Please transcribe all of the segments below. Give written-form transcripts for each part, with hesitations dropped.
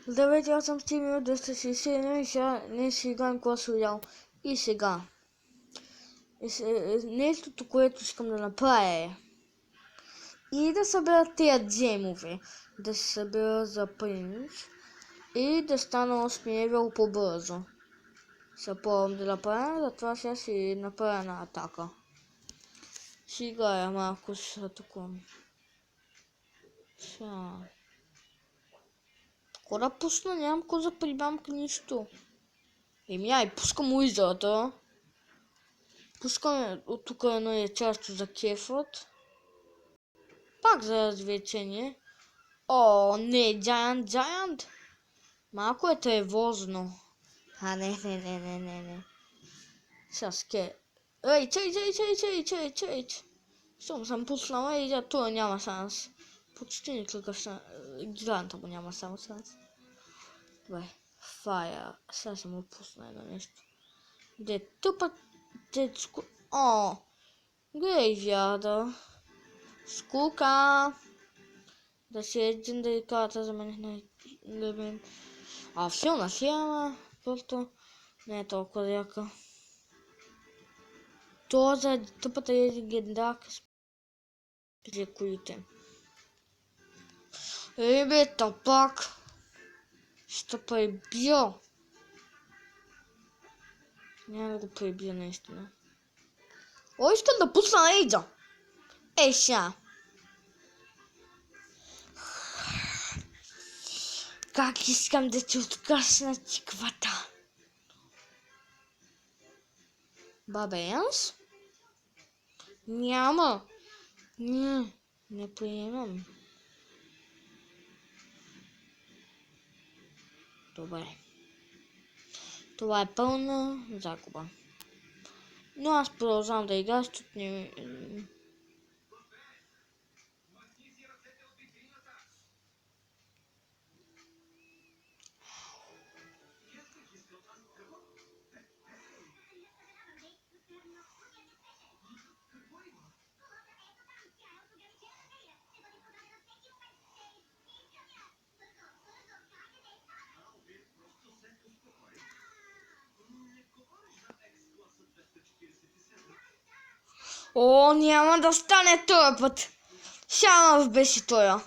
Здравейте, аз съм стигнал 261 и сега днес ще играем Clash Royale. И сега. Нещото, което искам да направя е и да събера тези джемове, да се събера за принц и да стана 8 левел по-бързо. Се пробвам да направя, затова сега ще направя една атака. Ще играя малко с атакувам. Сега. Какво да пусна? Нямам какво за прибамка нищо. Ай, пускам уизата. Пускаме от тук едно яйчарство за кефът. Пак за развлечение. О, не, Giant. Малко е тревожно. Не. Сега ке. Ей, чей. Щом съм пуснала и за това няма шанс. Почти никакъв шанс. Гиганта му няма само шанс. Добре. Fire. Сега съм му пусна едно нещо. Де тъпът детско. О, грейвярда. Скука. Да си един да и карата за мен на мен. Силна фирма. Просто не е толкова яка. Това за тъпата е легендарка с пиликулите. Ребята, пак ще пребия. Няма да го пребия наистина. О, искам да пусна Ейджа. Ей, сега. Как искам да ти откъсна тиквата. Бабенс? Няма. Не приемам. Добре. Това е пълна загуба. Но аз продължавам да играя, защото не... О, няма да стане този път. Шамав беше тоя.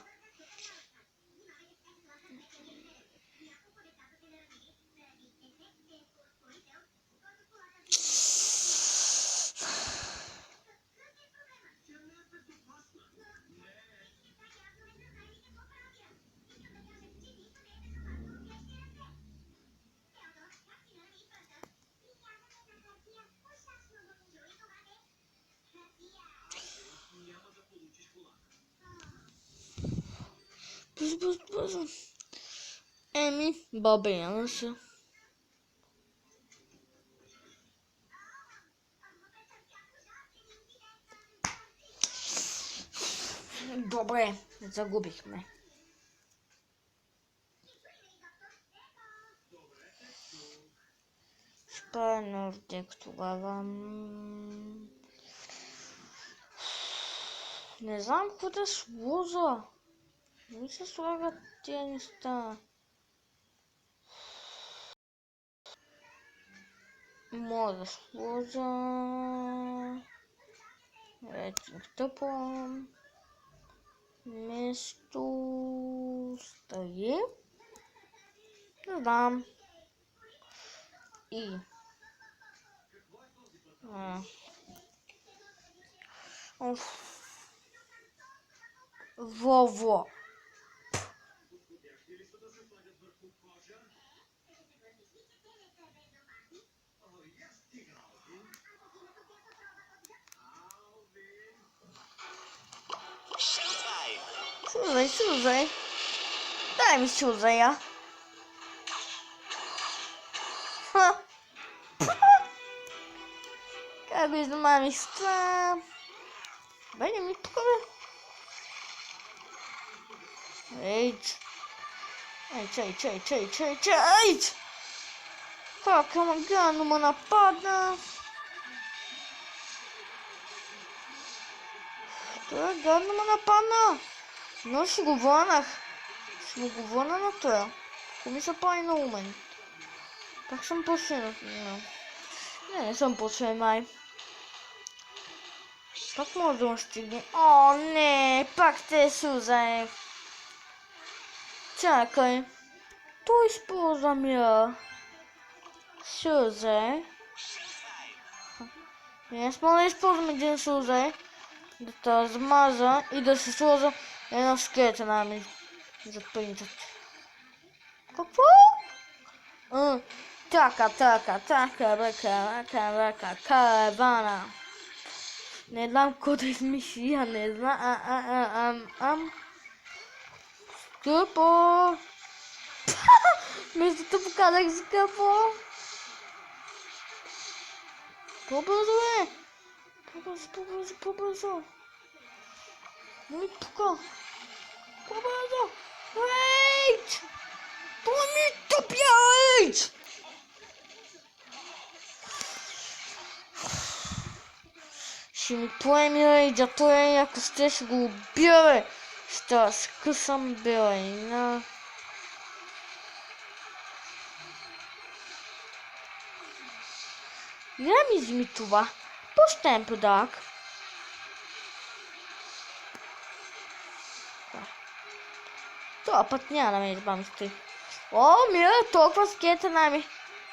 Бързо. Бабена се. Добре, загубихме. Спайно вдек тогава. Не знам какво да сложа. Не се слагат тия неща. Мога да сложа... Рейтинг тъпо. Место... Стаи. Не знам. И... Во. Сюзай. Дай ми сюзая. Как го измамих с това? Бе, не ми тука, бе. Ейч. Как гано ме нападна. Той гадно ме нападна. Но ще го върнах. На това. Комиса по умен. Как съм почнал? Не съм почнал май. Пак може да му стигне. О, не! Пак те сузае. Чакай. Той използвам я. Сузае. Не сме да използвам един сузае. Да те замаза и да се сложа една скелета нами. За принтът. Какво? Така, каравана. Не знам какво да измисли, я не знам. Скъпо! Между те показах скъпо! По-бързо е! По-бързо! Не ми пука! По-бързо! Рейдж! Помни тупия рейдж! Ще ми поеми рейджа, той е ако ще го убия, бе! Ще скъсам белина. Не ми вземи това. Пущен подарък. Това път няма да ме избавим с той. О, мира, толкова скета нами.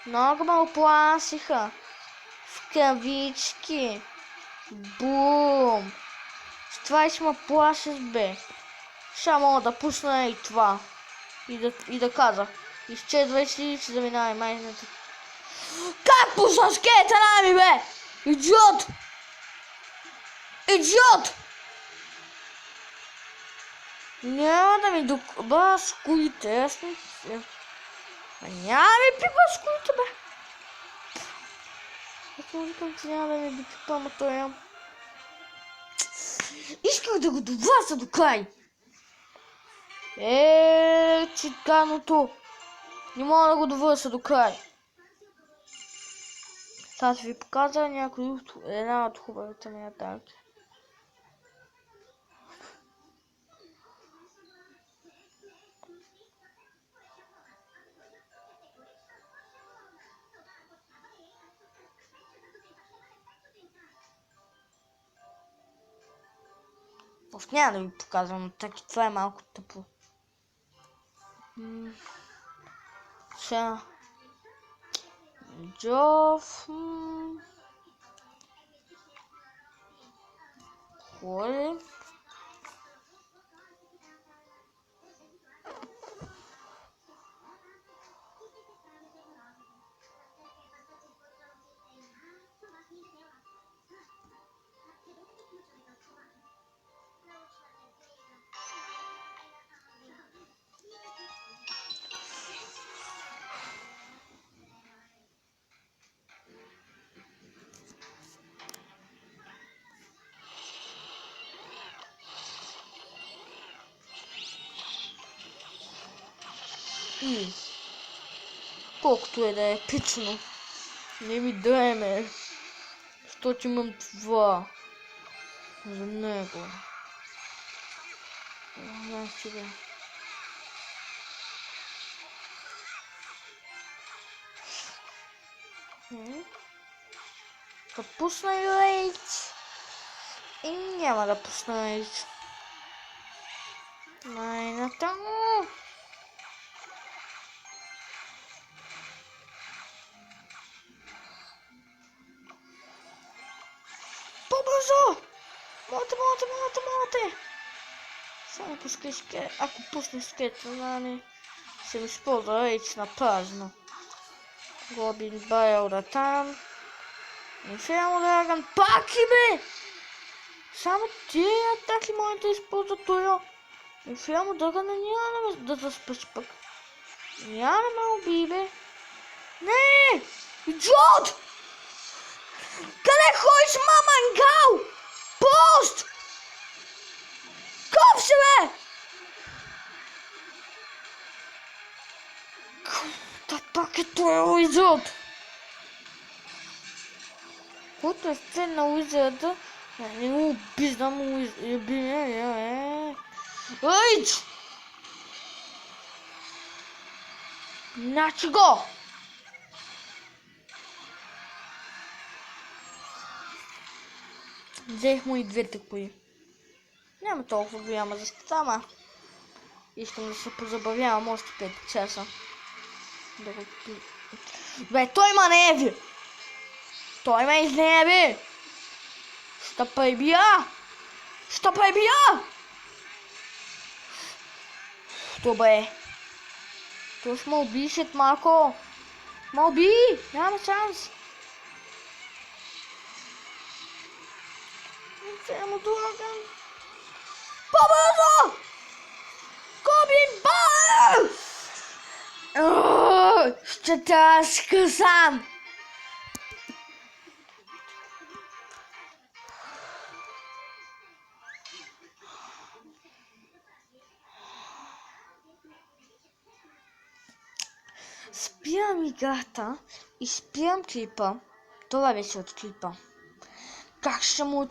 Много ме оплашиха. В кавички. Бум. С това и ще ме плашиш, бе. Ще мога да пусна и това. И да каза. Изчезвай си, ще заминавай майната. Как пусна скета нами, бе? Идиот! Идиот! Няма да ми докба с колите, аз не си. Няма да ми пипа с колите, бе. Аз му викам, че няма да ми допипа, ама той ям. Исках да го довласа до край. Чиканото. Не мога да го довърша до край. Сега ще ви показа една от хубавите ми атаки. Още няма да ви показвам, така това е малко тъпо. Сега. Джов. Холи. И колкото е да е епично, не ми дреме, защото имам това за него. Значи бе. Да пусна и рейдж. И няма да пусна рейдж. Най-натам. По-бързо! Моте! Само пускай скет. Ако пусне скет, нали, ще ми използва рейдж на празно. Гобин Байл да там. Инферно Драгън, паки бе! Само тия атаки може да използва това. Инферно Драгън няма да заспеш пък. Няма да ме уби, бе. Не! Идиот! Къде ходиш, мамангал? Пост! Коп си, бе! Та пак е това уизът! Който е сцен на уизата, не му обиждам любимия, Рейдж! Значи го! Взех му и двете кои. Няма толкова голяма защита, ама искам да се позабавявам още 5 часа. Бе, той ма не еби! Той ме изнеби! Ще пребия! Ще пребия! Добре. Той ще ме уби след малко. Ме уби! Няма шанс. Взема дурага. По-бързо! Коби бар! Ще трябва да си късам. Спирам играта и спирам клипа. Това беше от клипа. Как ще му